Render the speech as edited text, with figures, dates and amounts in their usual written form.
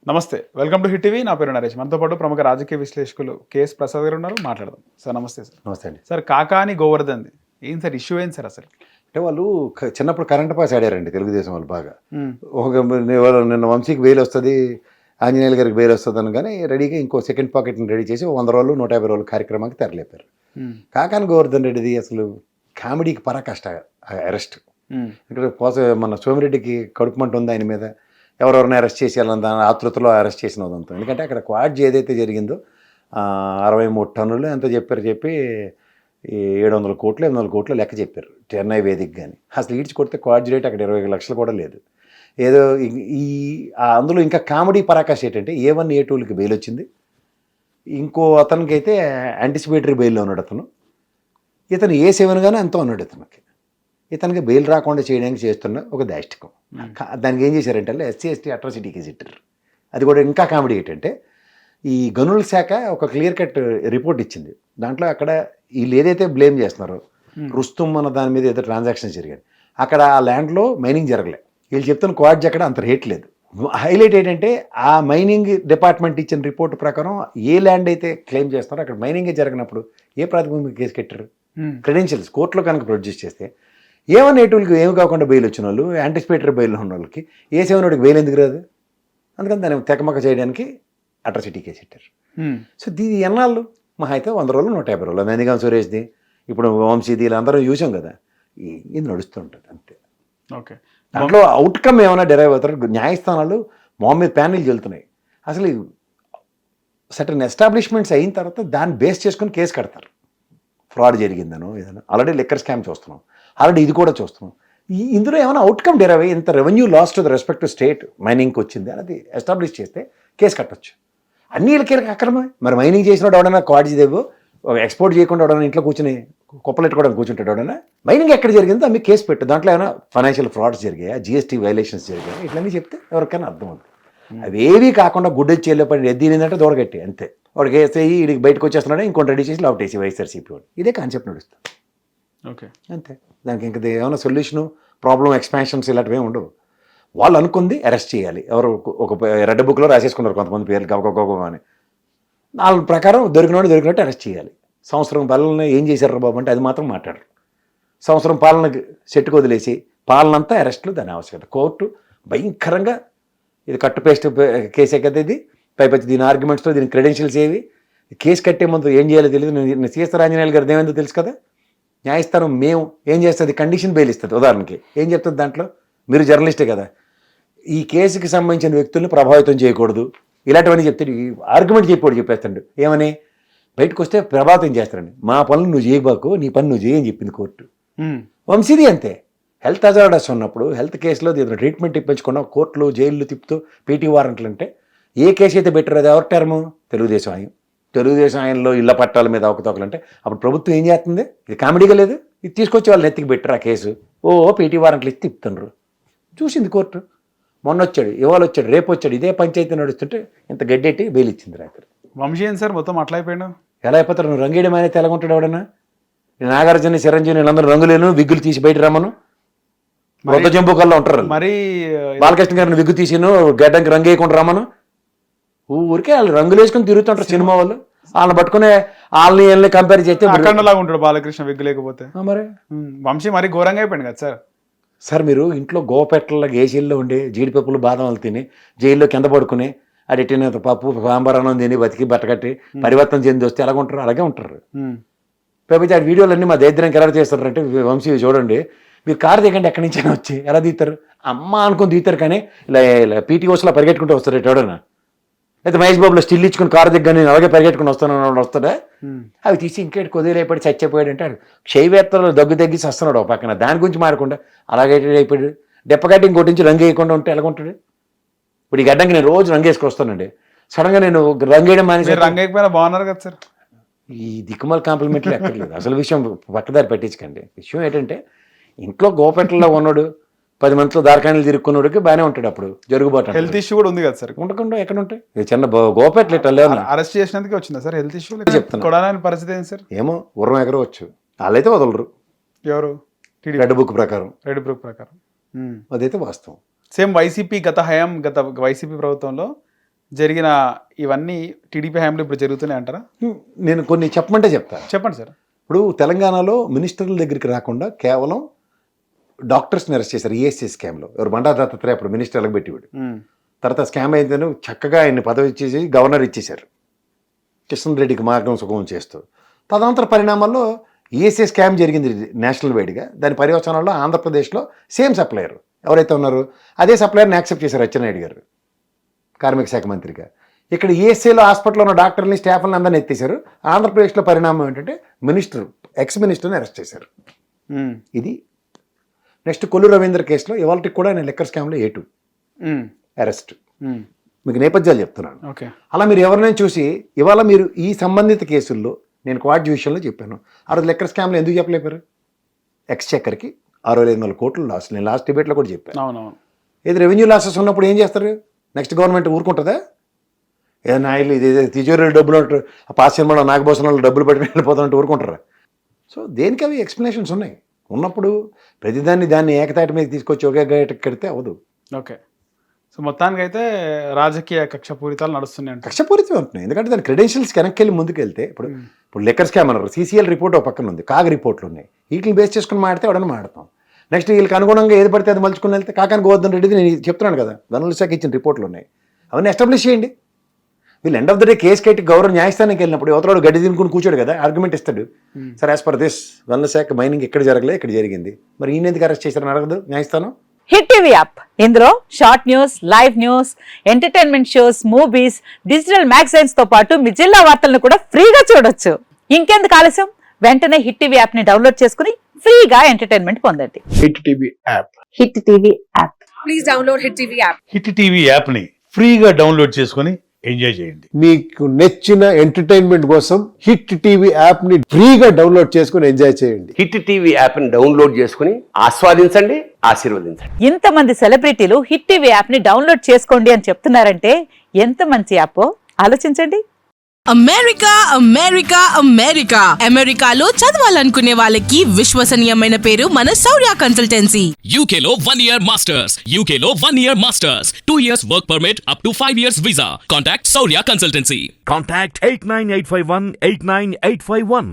నమస్తే, welcome to hit TV. నా పేరు నరేష్. మనతో పాటు ప్రముఖ రాజకీయ విశ్లేషకులు కేఎస్ ప్రసాద్ గారు ఉన్నారు. మాట్లాడదాం సార్. నమస్తే సార్. నమస్తే అండి. సార్, కాకాని గోవర్ధన్ది ఏం సార్ ఇష్యూ ఏంటి సార్ అసలు? అంటే వాళ్ళు చిన్నప్పుడు కరెంట్ పాస్ ఆడారండి తెలుగుదేశం వాళ్ళు బాగా. మ్మ్. నిన్న వంశీకి బెయిల్ వస్తుంది, ఆంజనేయులు గారికి బెయిల్ వస్తుంది అని కానీ రెడీగా ఇంకో సెకండ్ పాకెట్ని రెడీ చేసి 100 రోజులు 150 రోజుల కార్యక్రమానికి తెరలేపారు. మ్మ్. కాకాని గోవర్ధన్ రెడ్డిది అసలు కామెడీకి పరాకష్ట అరెస్ట్. మ్మ్. ఇక్కడ మన సోమిరెడ్డికి కడుపు మంట ఉంది ఆయన మీద, ఎవరెవరిని అరెస్ట్ చేసేయాలని దాని ఆతృతలో అరెస్ట్ చేసిన ఉదంతం. ఎందుకంటే అక్కడ క్వాడ్జ్ ఏదైతే జరిగిందో 63 టన్నులు ఎంతో చెప్పి 700 కోట్లు 800 కోట్లు లెక్క చెప్పారు చెన్నై వేదిక. కానీ అసలు ఈడ్చి కొడితే క్వాడ్జ్ రేట్ అక్కడ 20 లక్షలు కూడా లేదు. ఏదో అందులో ఇంకా కామెడీ పరాకాష్ ఏంటంటే A1 A2లకి బెయిల్ వచ్చింది, ఇంకో అతనికి అయితే యాంటిసిపేటరీ బెయిల్లో ఉన్నాడు అతను. ఇతను A7 గానే ఎంతో ఉన్నాడు ఇతనికి బెయిల్ రాకుండా చేయడానికి చేస్తున్న ఒక దాష్టికం. దానికి ఏం చేశారంటే SC/ST అట్రాసిటీ కేసు ఇట్టారు. అది కూడా ఇంకా కామెడీ ఏంటంటే ఈ గనుల శాఖ ఒక క్లియర్ కట్ రిపోర్ట్ ఇచ్చింది. దాంట్లో అక్కడ వీళ్ళు ఏదైతే బ్లేమ్ చేస్తున్నారో రుస్తుం అన్న దాని మీద ఏదో ట్రాన్సాక్షన్స్ జరిగాయి, అక్కడ ఆ ల్యాండ్లో మైనింగ్ జరగలే. వీళ్ళు చెప్తున్న క్వాడ్జ్ అక్కడ అంత రేట్ లేదు. హైలైట్ ఏంటంటే ఆ మైనింగ్ డిపార్ట్మెంట్ ఇచ్చిన రిపోర్ట్ ప్రకారం ఏ ల్యాండ్ అయితే క్లెయిమ్ చేస్తున్నారో అక్కడ మైనింగే జరిగినప్పుడు ఏ ప్రాతిపదిక కేసు కట్టారు? క్రెడెన్షియల్స్ కోర్టులో కనుక ప్రొడ్యూస్ చేస్తే A1 A2లకి ఏమి కాకుండా బెయిల్ వచ్చిన వాళ్ళు, యాంటిసిపేటరీ బెయిల్లో ఉన్న వాళ్ళకి A7 వాడికి బెయిల్ ఎందుకు రాదు? అందుకని దాన్ని తెకమక చేయడానికి అట్రాసిటీ కేసు ఇట్టారు. సో దీని ఎన్నాళ్ళు మహా అయితే 100 రోజులు 150 రోజులు. నందిగాం సురేష్ది, ఇప్పుడు వంశీది, వీళ్ళందరూ చూసాం కదా. ఇది నడుస్తుంటుంది అంతే. ఓకే, దాంట్లో అవుట్కమ్ ఏమైనా డెరైవ్ అవుతారు. న్యాయస్థానాలు మొహం మీద ప్యానెల్ చెల్లుతున్నాయి. అసలు సర్టన్ ఎస్టాబ్లిష్మెంట్స్ అయిన తర్వాత దాన్ని బేస్ చేసుకొని కేసు కడతారు. ఫ్రాడ్ జరిగిందనో ఏదైనా. ఆల్రెడీ లిక్కర్ స్కామ్ చూస్తున్నాం, ఆల్రెడీ ఇది కూడా చూస్తున్నాం. ఇందులో ఏమైనా అవుట్కమ్ డెరైవ్ అయ్యి ఇంత revenue loss to the respect to state మైనింగ్కి వచ్చింది అనేది ఎస్టాబ్లిష్ చేస్తే కేసు కట్టొచ్చు. అన్ని వీళ్ళకి అక్రమే. మరి మైనింగ్ చేసినోడు ఎవడైనా క్వాడ్జిదేవో ఎక్స్పోర్ట్ చేయకుండా ఎవడైనా ఇంట్లో కూర్చొని కుప్పలెట్టుకోవడానికి కూర్చుంటాడు ఎవడైనా? మైనింగ్ ఎక్కడ జరిగిందో అవి కేసు పెట్టు. దాంట్లో ఏమైనా ఫైనాన్షియల్ ఫ్రాడ్స్ జరిగాయా, GST వైలేషన్స్ జరిగాయా, ఇట్లన్నీ చెప్తే ఎవరికైనా అర్థం అవుతుంది. అవి ఏవి కాకుండా గుడ్డ చేయలే పడి ఎద్దిరిందంటే దూరగట్టి అంతే. వాడికి వేస్తే వీడికి బయటకు వచ్చేస్తున్నాడే ఇంకోటి రెడీ చేసి లావుటేసి వైఎస్ఆర్సీపీ వాడు. ఇదే కాన్సెప్ట్ నడుస్తుంది. ఓకే, అంతే. దానికి ఇంకా ఏమైనా సొల్యూషను, ప్రాబ్లం ఎక్స్పాన్షన్స్ ఇలాంటివి ఉండవు. వాళ్ళు అనుకుంది అరెస్ట్ చేయాలి. ఎవరు ఒక రెడ్ బుక్లో రాసేసుకున్నారు కొంతమంది పేర్లు గబగబ అని. వాళ్ళ ప్రకారం దొరికినట్టు అరెస్ట్ చేయాలి. సంవత్సరం పాలన ఏం చేశారు బాబు అంటే అది మాత్రం మాట్లాడరు. సంవత్సరం పాలనకి చెట్టుకు వదిలేసి పాలనంతా అరెస్టులు దాని ఆవశ్యకత. కోర్టు భయంకరంగా ఇది కట్టు పేస్ట్ కేసే కదా ఇది. పైపచ్చి దీని ఆర్గ్యుమెంట్స్తో దీని క్రెడెన్షియల్స్ ఏవి, కేసు కట్టే ముందు ఏం చేయాలో తెలియదు. నేను సిఎస్ ఆంజనేయులు గారు ఏమైందో తెలుసు కదా. న్యాయస్థానం మేము ఏం చేస్తుంది, కండిషన్ బెయిల్ ఇస్తుంది. ఉదాహరణకి ఏం చెప్తుంది దాంట్లో, మీరు జర్నలిస్టే కదా, ఈ కేసుకి సంబంధించిన వ్యక్తుల్ని ప్రభావితం చేయకూడదు ఇలాంటివన్నీ చెప్తాడు. ఈ ఆర్గ్యుమెంట్ చెప్పేస్తాడు. ఏమని బయటకు వస్తే ప్రభావితం చేస్తారండి, మా పనులు నువ్వు చేయబాకు, నీ పని నువ్వు చేయని చెప్పింది కోర్టు. వంశీది అంతే. హెల్త్ హజార్డస్ ఉన్నప్పుడు హెల్త్ కేసులో ట్రీట్మెంట్ ఇప్పించకుండా కోర్టులు జైళ్ళు తిప్పుతూ PT వారెంట్లు అంటే ఏ కేసు అయితే బెటర్? అది ఎవరి టర్ము? తెలుగుదేశం ఆయనలో ఇళ్ల పట్టాల మీద అవకతవకలు అంటే అప్పుడు ప్రభుత్వం ఏం చేస్తుంది? ఇది కామెడీగా లేదు. ఇది తీసుకొచ్చి వాళ్ళు నెత్తికి పెట్టరు ఆ కేసు. PT వారెంట్లు ఇచ్చి తిప్పుతున్నారు. చూసింది కోర్టు. మొన్న వచ్చాడు, ఇవాళ వచ్చాడు, రేపు వచ్చాడు, ఇదే పంచాయతీ నడుస్తుంటే ఇంత గడ్డెట్టి బెయిల్ ఇచ్చింది రాత్రి. వంశీ ఏంటి సార్ మొత్తం అట్లా అయిపోయాడు? ఎలా అయిపోతారు? నువ్వు రంగేయడం అనేది ఎలాగుంటాడు ఎవడన్నా? నాగార్జున, చిరంజీవి వీళ్ళందరూ రంగులేను, విగ్గులు తీసి బయట రమ్మను. రొద్ద జంబుకల్లో ఉంటారు. మరి బాలకృష్ణ గారిని విగ్గు తీసిను గడ్డంకి రంగు వేయకుండా రమ్మను. ఊరికే వాళ్ళు రంగులు వేసుకుని తిరుగుతుంటారు సినిమా వాళ్ళు. వాళ్ళని పట్టుకునే వాళ్ళని కంపేర్ చేస్తే అఖండలాగా ఉంటాడు బాలకృష్ణ విగ్గు లేకపోతే. మరి వంశీ మరి ఘోరంగా అయిపోయింది కదా సార్. సార్ మీరు ఇంట్లో గోపెట్ల ఏసీల్లో ఉండి జీడిపప్పులు బాదాములు తిని జైల్లో కింద పడుకుని అడిటిన పప్పు సాంబారాన్నం తిని బతికి బట్టకట్టి పరివర్తన చెంది వస్తే ఎలాగ ఉంటారు? అలాగే ఉంటారు. పైపోతే ఆ వీడియోలన్నీ మా దరిద్రానికి ఎలా చేస్తారంటే, వంశీ చూడండి, మీరు కారు దిగండి ఎక్కడి నుంచైనా వచ్చి ఎలా తీస్తారు? అమ్మ అనుకుని తీస్తారు. కానీ ఇలా PT ఓస్లో పరిగెట్టుకుంటూ వస్తారు ఎవడన్నా. అయితే మహేష్ బాబులో స్టిల్ ఇచ్చుకుని కారు దగ్గర నేను అలాగే పరిగెట్టుకుని వస్తాడా? అవి తీసి ఇంకేటి కొద్దిరైపడి చచ్చిపోయాడు అంటే క్షయవేత్తలు దగ్గి వస్తున్నాడు ఒక పక్కన. దాని గురించి మారకుండా అలాగే అయిపోయాడు. దెప్పగట్టి ఇంకోటి నుంచి రంగు వేయకుండా ఉంటే ఎలాగుంటాడు? ఇప్పుడు ఈ గడ్డంకి నేను రోజు రంగు వేసుకు వస్తానండి. సడన్గా నేను రంగు వేయడం మానేసి రంగు వేయకపోయినా బాగున్నారు కదా సార్. ఈ దిక్కుమాల కాంప్లిమెంట్లు ఎక్కర్లేదు. అసలు విషయం పక్కదారి పెట్టించకండి. విషయం ఏంటంటే ఇంట్లో గోపెట్లలో ఉన్నాడు 10 మందిలో దారకాయలు తిరుక్కున్నోడికి బాగానే ఉంటాడు. అప్పుడు జరుగుబాటు హెల్త్ ఇష్యూ కూడా ఉంది కదా సార్. ఉండకుండా ఎక్కడ ఉంటాయి చిన్న గోపెట్లు ఇట్లా అరెస్ట్ చేసినందుకే వచ్చిందా సార్ హెల్త్ ఇష్యూ? చెప్తాను పరిస్థితి ఏంటి సార్? ఏమో ఉర్రం ఎగరవచ్చు. వాళ్ళైతే వదలరు. ఎవరు? రెడ్ బుక్ ప్రకారం. అదైతే అదైతే వాస్తవం. సేమ్ వైసీపీ గత వైసీపీ ప్రభుత్వంలో జరిగిన ఇవన్నీ టీడీపీ హయాంలో ఇప్పుడు జరుగుతున్నాయి అంటారా? నేను కొన్ని చెప్పమంటే చెప్తాను. చెప్పండి సార్. ఇప్పుడు తెలంగాణలో మినిస్టర్ల దగ్గరికి రాకుండా కేవలం డాక్టర్స్ని అరెస్ట్ చేశారు ఈఎస్ఐ స్కామ్లో. ఎవరు బండారు దత్తాత్రేయ అప్పుడు మినిస్టర్లకు పెట్టివాడు. తర్వాత స్కామ్ అయితేనే చక్కగా ఆయన్ని పదవి ఇచ్చేసి గవర్నర్ ఇచ్చేశారు, కిషన్ రెడ్డికి మార్గం సుగమం చేస్తూ. తదనంతర పరిణామాల్లో ఈఎస్ఐ స్కామ్ జరిగింది నేషనల్ వైడ్గా. దాని పర్యవసానంలో ఆంధ్రప్రదేశ్లో సేమ్ సప్లయర్ ఎవరైతే ఉన్నారో అదే సప్లయర్ని యాక్సెప్ట్ చేశారు అచ్చెన్నాయుడు గారు కార్మిక శాఖ మంత్రిగా. ఇక్కడ ఈఎస్ఐలో హాస్పిటల్లో ఉన్న డాక్టర్ని స్టాఫ్ని అందరిని ఎత్తేశారు. ఆంధ్రప్రదేశ్లో పరిణామం ఏంటంటే ఎక్స్ మినిస్టర్ని అరెస్ట్ చేశారు. ఇది నెక్స్ట్ కొల్లు రవీంద్ర కేసులో ఇవాళకి కూడా నేను లిక్కర్ స్కామ్లో A2 అరెస్ట్. మీకు నేపథ్యాలు చెప్తున్నాను. అలా మీరు ఎవరినైనా చూసి ఇవాళ మీరు ఈ సంబంధిత కేసుల్లో నేను క్వాడ్ జ్యుడిషియల్లో చెప్పాను. ఆ రోజు లిక్కర్ స్కామ్లో ఎందుకు చెప్పలేపారు? ఎక్స్చెక్కర్కి 6500 కోట్లు లాస్. నేను లాస్ట్ డిబేట్లో కూడా చెప్పాను. ఏది రెవెన్యూ లాసెస్ ఉన్నప్పుడు ఏం చేస్తారు? నెక్స్ట్ గవర్నమెంట్ ఊరుకుంటుందా? ఏదైనా ఆయిల్ ఇది తిజోరీలు డబ్బులు పాస్ సినిమాలో నాగభూషణంలో డబ్బులు పెట్టుకుని వెళ్ళిపోతానంటే ఊరుకుంటారా? సో దేనికి అవి ఎక్స్ప్లెనేషన్స్ ఉన్నాయి. ఉన్నప్పుడు దాన్ని ఏకతాటి మీద తీసుకొచ్చి ఒకే గేటకి కడితే అవ్వదు. ఓకే. సో మొత్తానికి అయితే రాజకీయ కక్షపూరితాలు నడుస్తున్నాయి. కక్షపూరితం ఉంటున్నాయి ఎందుకంటే దాని క్రెడెన్షియల్స్ వెనక్కి వెళ్ళి ముందుకు వెళ్తే ఇప్పుడు లిక్కర్ స్కామ్ అన్నారు, CCL రిపోర్ట్ ఒక పక్కన ఉంది, కాగ్ రిపోర్ట్లు ఉన్నాయి. వీటిని బేస్ చేసుకుని మాడితే ఎవడన్నా మాడతాం. నెక్స్ట్ వీళ్ళకి అనుగుణంగా ఏది పడితే అది మలుచుకుని వెళ్తే కాకాని గోవర్ధన్ రెడ్డిది నేను చెప్తున్నాను కదా, గనుల శాఖ ఇచ్చిన రిపోర్ట్లు ఉన్నాయి, అవన్నీ ఎస్టాబ్లిష్ చేయండి. వీళ్ళు end of the day case కట్టి గౌరవ న్యాయస్థానానికి వెళ్ళినప్పుడు అవతరాడు గడ్డి తినుకుని కూర్చోడు కదా, ఆర్గ్యుమెంట్ ఇస్తాడు. సార్ యాజ్ పర్ దిస్ గనుల శాఖ మైనింగ్ ఇక్కడ జరగలే, ఇక్కడ జరిగింది, మరి ఈయన ఎందుకు అరెస్ట్ చేశారని అడగదు న్యాయస్థానం. హిట్ టీవీ యాప్, ఇందులో short news, live news, entertainment shows, movies, digital magazines తో పాటు మీ జిల్లా వార్తలను కూడా ఫ్రీగా చూడొచ్చు. ఇంకెందుకు ఆలస్యం, వెంటనే హిట్ టీవీ యాప్ ని డౌన్లోడ్ చేసుకుని ఫ్రీగా ఎంటర్టైన్మెంట్ పొందండి. Hit TV app. Hit TV app. Please download hit TV app. Hit TV app ని ఫ్రీగా డౌన్లోడ్ చేసుకొని ఎంజాయ్ చేయండి. మీకు నచ్చిన ఎంటర్టైన్మెంట్ కోసం హిట్ టీవీ యాప్ ని ఫ్రీగా డౌన్లోడ్ చేసుకుని ఎంజాయ్ చేయండి. హిట్ టీవీ యాప్ ని డౌన్లోడ్ చేసుకుని ఆస్వాదించండి, ఆశీర్వదించండి. ఇంతమంది సెలబ్రిటీలు హిట్ టీవీ యాప్ ని డౌన్లోడ్ చేసుకోండి అని చెప్తున్నారంటే ఎంత మంచి యాప్ ఆలోచించండి. అమెరికా అమెరికా అమెరికా అమెరికాలో చదవాలనుకునే వాళ్ళకి విశ్వసనీయమైన పేరు మన శౌర్య కన్సల్టెన్సీ. UK లో 1 year masters. UK లో 1 year masters. 2 years work permit up to 5 years visa. Contact Saurya Consultancy. Contact 89851 89851.